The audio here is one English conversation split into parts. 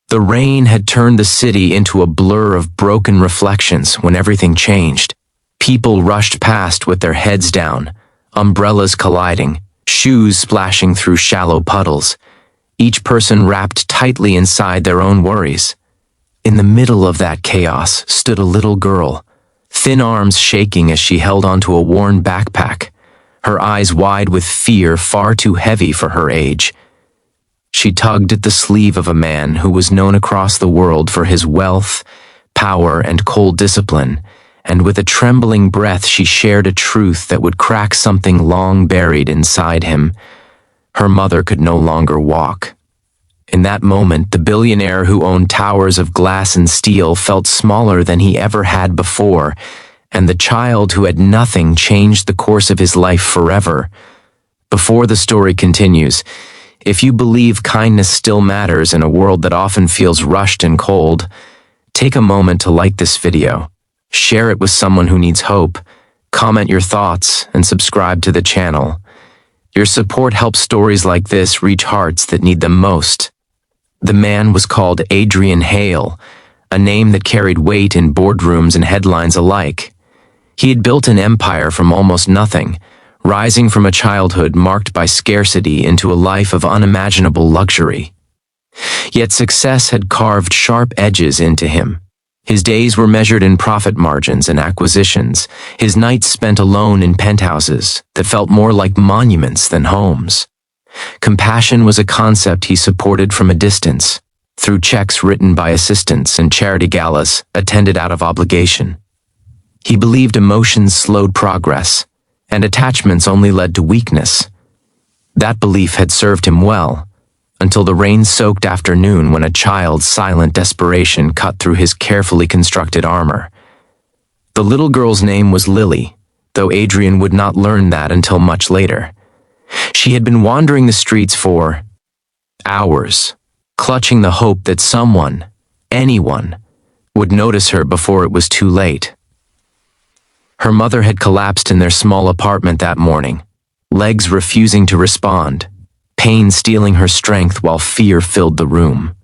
The rain had turned the city into a blur of broken reflections when everything changed. People rushed past with their heads down, umbrellas colliding, shoes splashing through shallow puddles, each person wrapped tightly inside their own worries. In the middle of that chaos stood a little girl, thin arms shaking as she held onto a worn backpack, her eyes wide with fear far too heavy for her age. She tugged at the sleeve of a man who was known across the world for his wealth, power, and cold discipline, and with a trembling breath she shared a truth that would crack something long buried inside him. Her mother could no longer walk. In that moment, the billionaire who owned towers of glass and steel felt smaller than he ever had before, and the child who had nothing changed the course of his life forever. Before the story continues, if you believe kindness still matters in a world that often feels rushed and cold, take a moment to like this video, share it with someone who needs hope, comment your thoughts, and subscribe to the channel. Your support helps stories like this reach hearts that need them most. The man was called Adrian Hale, a name that carried weight in boardrooms and headlines alike. He had built an empire from almost nothing, rising from a childhood marked by scarcity into a life of unimaginable luxury. Yet success had carved sharp edges into him. His days were measured in profit margins and acquisitions, his nights spent alone in penthouses that felt more like monuments than homes. Compassion was a concept he supported from a distance, through checks written by assistants and charity galas attended out of obligation. He believed emotions slowed progress, and attachments only led to weakness. That belief had served him well, until the rain-soaked afternoon when a child's silent desperation cut through his carefully constructed armor. The little girl's name was Lily, though Adrian would not learn that until much later. She had been wandering the streets for hours, clutching the hope that someone, anyone, would notice her before it was too late. Her mother had collapsed in their small apartment that morning, legs refusing to respond, pain stealing her strength while fear filled the room.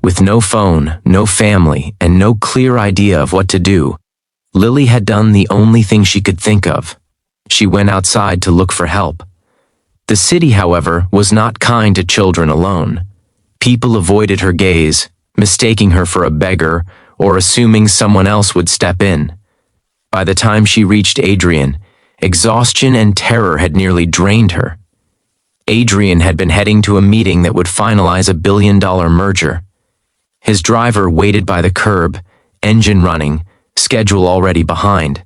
With no phone, no family, and no clear idea of what to do, Lily had done the only thing she could think of. She went outside to look for help. The city, however, was not kind to children alone. People avoided her gaze, mistaking her for a beggar or assuming someone else would step in. By the time she reached Adrian, exhaustion and terror had nearly drained her. Adrian had been heading to a meeting that would finalize a billion-dollar merger. His driver waited by the curb, engine running, schedule already behind.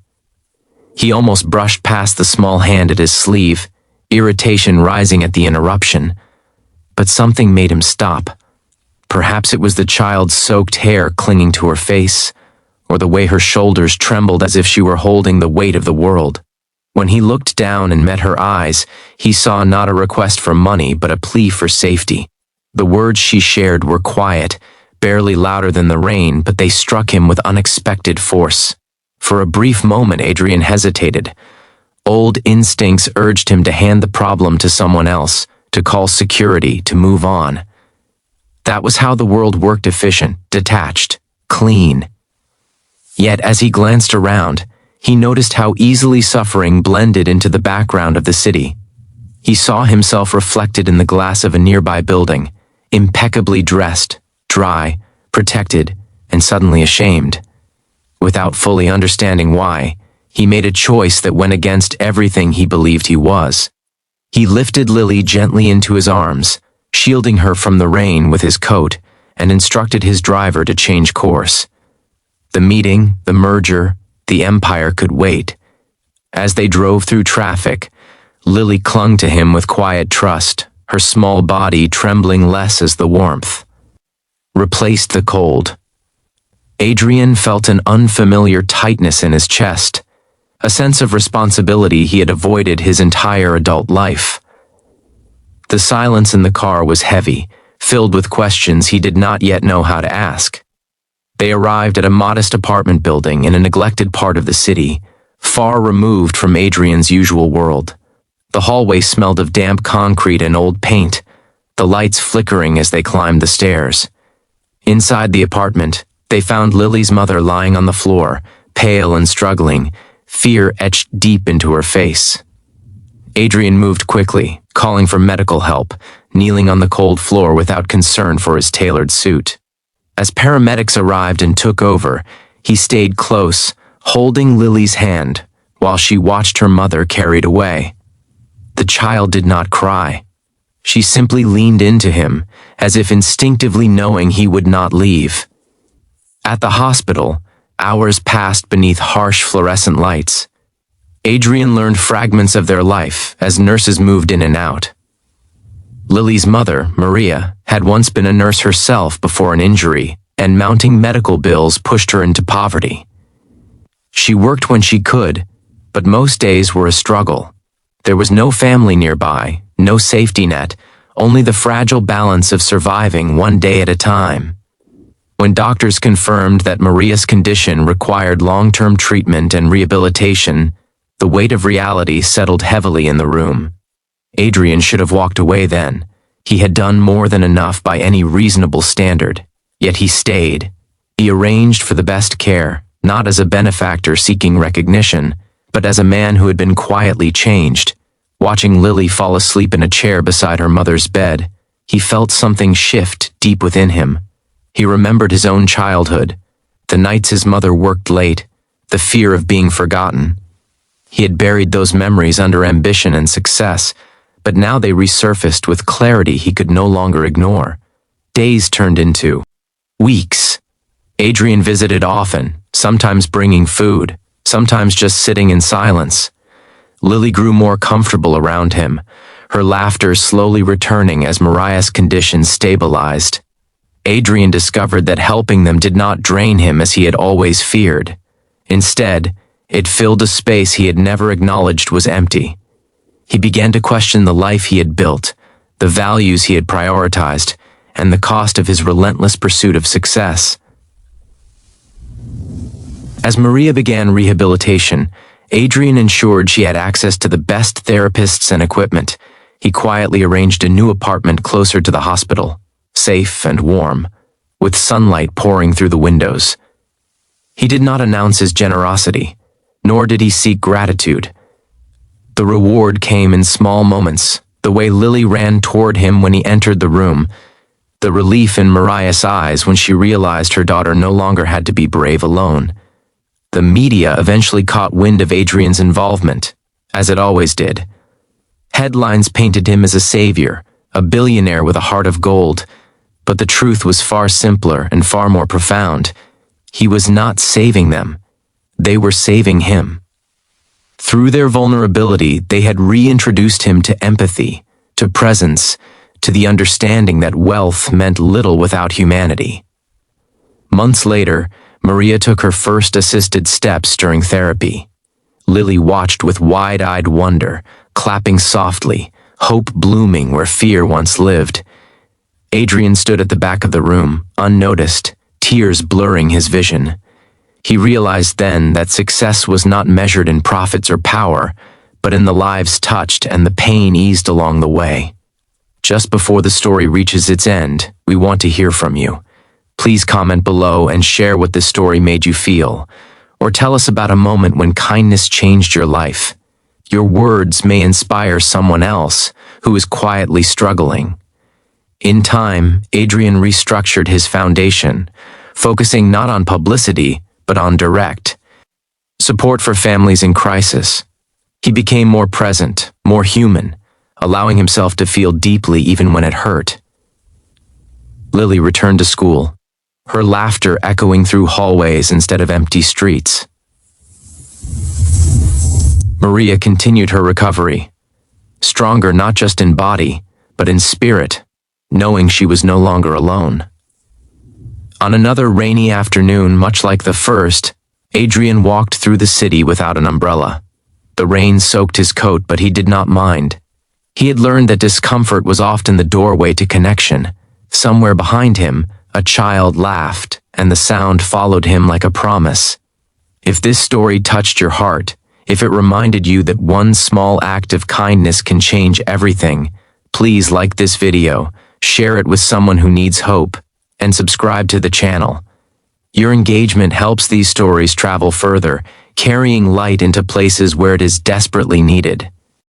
He almost brushed past the small hand at his sleeve, irritation rising at the interruption. But something made him stop. Perhaps it was the child's soaked hair clinging to her face, or the way her shoulders trembled as if she were holding the weight of the world. When he looked down and met her eyes, he saw not a request for money but a plea for safety. The words she shared were quiet, barely louder than the rain, but they struck him with unexpected force. For a brief moment, Adrian hesitated. Old instincts urged him to hand the problem to someone else, to call security, to move on. That was how the world worked: efficient, detached, clean. Yet as he glanced around, he noticed how easily suffering blended into the background of the city. He saw himself reflected in the glass of a nearby building, impeccably dressed, dry, protected, and suddenly ashamed. Without fully understanding why, he made a choice that went against everything he believed he was. He lifted Lily gently into his arms, shielding her from the rain with his coat, and instructed his driver to change course. The meeting, the merger, the empire could wait. As they drove through traffic, Lily clung to him with quiet trust, her small body trembling less as the warmth replaced the cold. Adrian felt an unfamiliar tightness in his chest, a sense of responsibility he had avoided his entire adult life. The silence in the car was heavy, filled with questions he did not yet know how to ask. They arrived at a modest apartment building in a neglected part of the city, far removed from Adrian's usual world. The hallway smelled of damp concrete and old paint, the lights flickering as they climbed the stairs. Inside the apartment, they found Lily's mother lying on the floor, pale and struggling, fear etched deep into her face. Adrian moved quickly, calling for medical help, kneeling on the cold floor without concern for his tailored suit. As paramedics arrived and took over, he stayed close, holding Lily's hand, while she watched her mother carried away. The child did not cry. She simply leaned into him, as if instinctively knowing he would not leave. At the hospital, hours passed beneath harsh fluorescent lights. Adrian learned fragments of their life as nurses moved in and out. Lily's mother, Maria, had once been a nurse herself before an injury, and mounting medical bills pushed her into poverty. She worked when she could, but most days were a struggle. There was no family nearby, no safety net, only the fragile balance of surviving one day at a time. When doctors confirmed that Maria's condition required long-term treatment and rehabilitation, the weight of reality settled heavily in the room. Adrian should have walked away then. He had done more than enough by any reasonable standard. Yet he stayed. He arranged for the best care, not as a benefactor seeking recognition, but as a man who had been quietly changed. Watching Lily fall asleep in a chair beside her mother's bed, he felt something shift deep within him. He remembered his own childhood, the nights his mother worked late, the fear of being forgotten. He had buried those memories under ambition and success, but now they resurfaced with clarity he could no longer ignore. Days turned into weeks. Adrian visited often, sometimes bringing food, sometimes just sitting in silence. Lily grew more comfortable around him, her laughter slowly returning as Mariah's condition stabilized. Adrian discovered that helping them did not drain him as he had always feared. Instead, it filled a space he had never acknowledged was empty. He began to question the life he had built, the values he had prioritized, and the cost of his relentless pursuit of success. As Maria began rehabilitation, Adrian ensured she had access to the best therapists and equipment. He quietly arranged a new apartment closer to the hospital, safe and warm, with sunlight pouring through the windows. He did not announce his generosity, nor did he seek gratitude. The reward came in small moments, the way Lily ran toward him when he entered the room, the relief in Mariah's eyes when she realized her daughter no longer had to be brave alone. The media eventually caught wind of Adrian's involvement, as it always did. Headlines painted him as a savior, a billionaire with a heart of gold, but the truth was far simpler and far more profound. He was not saving them. They were saving him. Through their vulnerability, they had reintroduced him to empathy, to presence, to the understanding that wealth meant little without humanity. Months later, Maria took her first assisted steps during therapy. Lily watched with wide-eyed wonder, clapping softly, hope blooming where fear once lived. Adrian stood at the back of the room, unnoticed, tears blurring his vision. He realized then that success was not measured in profits or power, but in the lives touched and the pain eased along the way. Just before the story reaches its end, we want to hear from you. Please comment below and share what this story made you feel, or tell us about a moment when kindness changed your life. Your words may inspire someone else who is quietly struggling. In time, Adrian restructured his foundation, focusing not on publicity, but on direct support for families in crisis. He became more present, more human, allowing himself to feel deeply even when it hurt. Lily returned to school, her laughter echoing through hallways instead of empty streets. Maria continued her recovery, stronger not just in body, but in spirit, knowing she was no longer alone. On another rainy afternoon, much like the first, Adrian walked through the city without an umbrella. The rain soaked his coat, but he did not mind. He had learned that discomfort was often the doorway to connection. Somewhere behind him, a child laughed, and the sound followed him like a promise. If this story touched your heart, if it reminded you that one small act of kindness can change everything, please like this video, share it with someone who needs hope, and subscribe to the channel. Your engagement helps these stories travel further, carrying light into places where it is desperately needed.